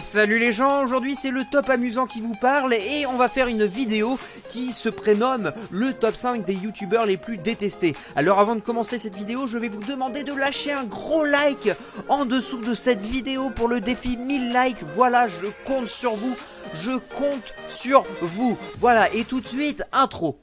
Salut les gens, aujourd'hui c'est le top amusant qui vous parle et on va faire une vidéo qui se prénomme le top 5 des youtubeurs les plus détestés. Alors avant de commencer cette vidéo, je vais vous demander de lâcher un gros like en dessous de cette vidéo pour le défi 1000 likes. Voilà, je compte sur vous, je compte sur vous. Voilà, et tout de suite, intro.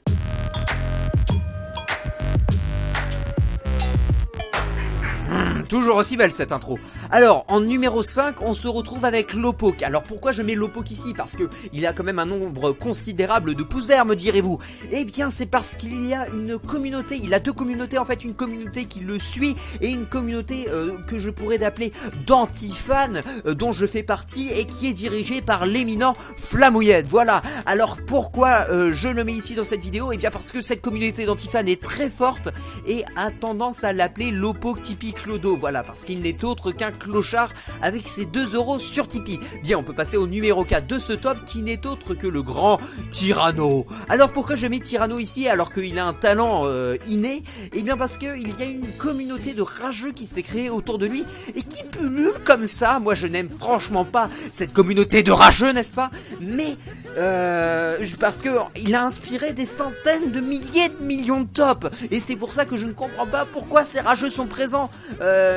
Toujours aussi belle cette intro. Alors, en numéro 5, on se retrouve avec Lowpoke. Alors pourquoi je mets Lowpoke ici? Parce que il a quand même un nombre considérable de pouces verts, me direz-vous. Eh bien, c'est parce qu'il y a une communauté, il a deux communautés en fait, une communauté qui le suit et une communauté que je pourrais appeler d'anti-fans, dont je fais partie et qui est dirigée par l'éminent Flamouillette. Voilà. Alors pourquoi je le mets ici dans cette vidéo? Eh bien parce que cette communauté d'anti-fans est très forte et a tendance à l'appeler Lowpoke Tipeee Clodo. Voilà, parce qu'il n'est autre qu'un clochard avec ses 2€ sur Tipeee. Bien, on peut passer au numéro 4 de ce top qui n'est autre que le grand Tyranno. Alors pourquoi je mets Tyranno ici alors qu'il a un talent inné? Eh bien parce qu'il y a une communauté de rageux qui s'est créée autour de lui et qui pullule comme ça. Moi je n'aime franchement pas cette communauté de rageux, n'est-ce pas? Mais parce que il a inspiré des centaines de milliers de millions de tops et c'est pour ça que je ne comprends pas pourquoi ces rageux sont présents.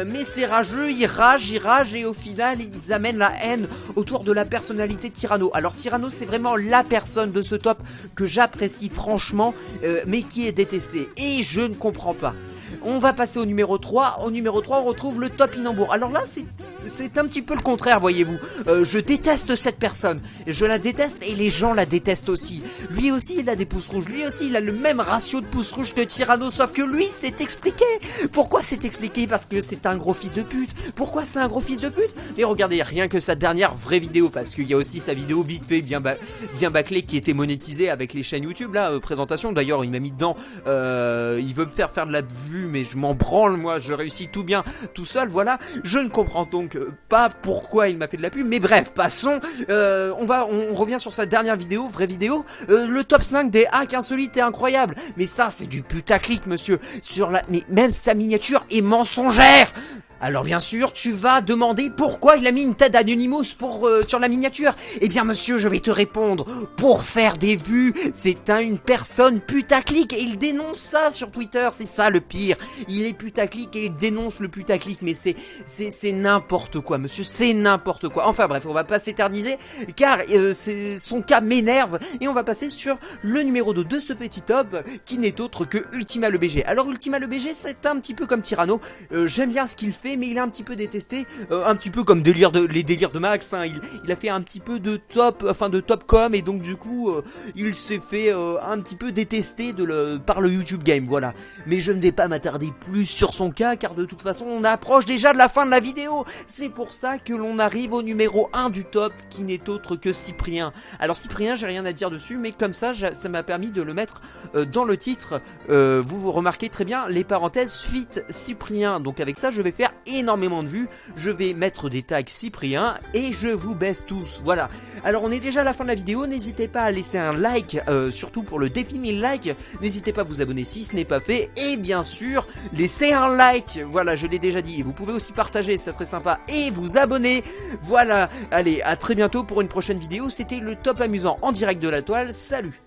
Mais ces rageux, ils ragent et au final ils amènent la haine autour de la personnalité de Tyranno. Alors Tyranno, c'est vraiment la personne de ce top que j'apprécie franchement, mais qui est détestée et je ne comprends pas. On va passer au numéro 3. Au numéro 3, on retrouve le top Inambour. Alors là, c'est un petit peu le contraire, voyez-vous. Je déteste cette personne. Je la déteste et les gens la détestent aussi. Lui aussi, il a des pouces rouges. Lui aussi, il a le même ratio de pouces rouges que Tyranno. Sauf que lui, c'est expliqué. Pourquoi c'est expliqué? Parce que c'est un gros fils de pute. Pourquoi c'est un gros fils de pute? Et regardez, rien que sa dernière vraie vidéo. Parce qu'il y a aussi sa vidéo vite fait, bien bâclée, qui était monétisée avec les chaînes YouTube. Là, présentation. D'ailleurs, il m'a mis dedans. Il veut me faire de la vue, mais je m'en branle, moi, je réussis tout bien, tout seul, voilà. Je ne comprends donc pas pourquoi il m'a fait de la pub, mais bref, passons. On revient sur sa dernière vidéo, vraie vidéo, le top 5 des hacks insolites et incroyables. Mais ça, c'est du putaclic, monsieur. Mais même sa miniature est mensongère. Alors bien sûr, tu vas demander pourquoi il a mis une tête d'Anonymous sur la miniature. Eh bien monsieur, je vais te répondre. Pour faire des vues, c'est une personne putaclic et il dénonce ça sur Twitter, c'est ça le pire. Il est putaclic et il dénonce le putaclic, mais c'est n'importe quoi monsieur, c'est n'importe quoi. Enfin bref, on va pas s'éterniser car son cas m'énerve et on va passer sur le numéro 2 de ce petit top qui n'est autre que Ultima le BG. Alors Ultima le BG, c'est un petit peu comme Tyranno, j'aime bien ce qu'il fait, mais il est un petit peu détesté, un petit peu comme les délires de Max, hein. Il a fait un petit peu de topcom et donc du coup il s'est fait un petit peu détester par le YouTube game, voilà. Mais je ne vais pas m'attarder plus sur son cas car de toute façon on approche déjà de la fin de la vidéo. C'est pour ça que l'on arrive au numéro 1 du top qui n'est autre que Cyprien. Alors Cyprien, j'ai rien à dire dessus, mais comme ça m'a permis de le mettre dans le titre. Vous remarquez très bien les parenthèses fit Cyprien, donc avec ça je vais faire énormément de vues, je vais mettre des tags Cyprien et je vous baisse tous, voilà. Alors on est déjà à la fin de la vidéo, n'hésitez pas à laisser un like, surtout pour le défi 1000 likes, n'hésitez pas à vous abonner si ce n'est pas fait, et bien sûr, laissez un like, voilà, je l'ai déjà dit, vous pouvez aussi partager, ça serait sympa, et vous abonner, voilà. Allez, à très bientôt pour une prochaine vidéo, c'était le top amusant en direct de la toile, salut.